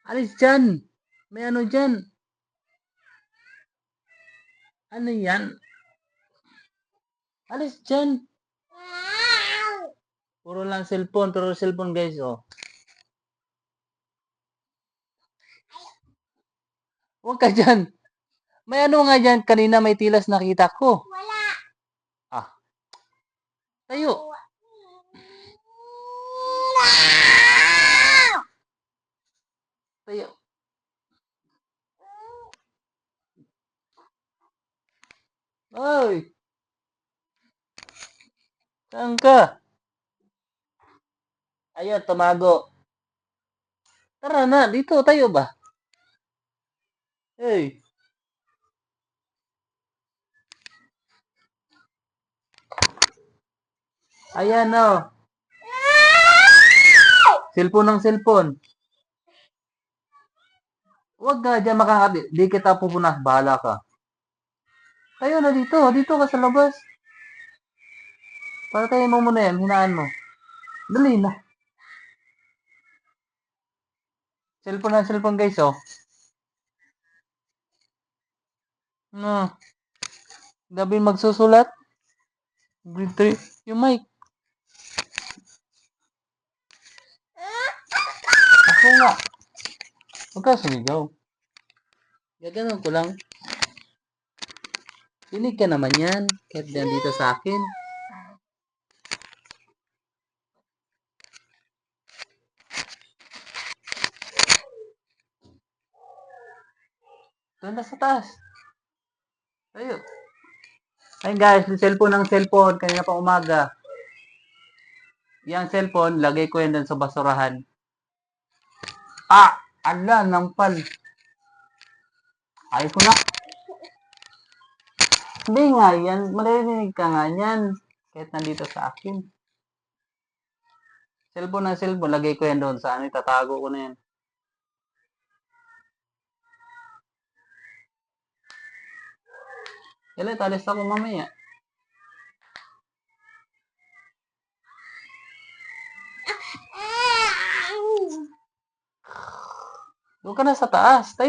Alis dyan. May ano dyan. Ano yan? Alis dyan. Puro lang cellphone. Puro cellphone guys, oh. Huwag ka dyan. May ano nga dyan. Kanina may tilas nakita ko. Wala. Ah. Tayo. Tayo. Oy. Saan ka? Ayun, tumago. Tara na, dito tayo ba? Hey. Ayan o. Oh. Cellphone ng cellphone. Huwag ka dyan makakabit. Di kita pupunas. Bahala ka. Tayo na dito. Dito ka sa labas. Para tayo mo muna yan. Hinaan mo. Dali na. Cellphone ng cellphone guys oh. No. Gabi magsusulat. Grade 3. Yung mic. Ako nga. Huwag ka sumigaw. Gaganon ko lang. Tinig ka naman yan. Kahit dito sa akin. Doon na sa taas. Tayo. Ay guys, yung cellphone ng cellphone. Kanina pa umaga. Yang cellphone, lagay ko yan dun sa basurahan. Ah! Ala, nampal. Ayos ko na. Hindi nga yan. Maririnig ka nga yan. Kahit nandito sa akin. Cellphone ng cellphone, lagay ko yan doon. Saan? Itatago ko na yan. Kailan, talis ako mamaya. Doon ka na sa taas. Tayo.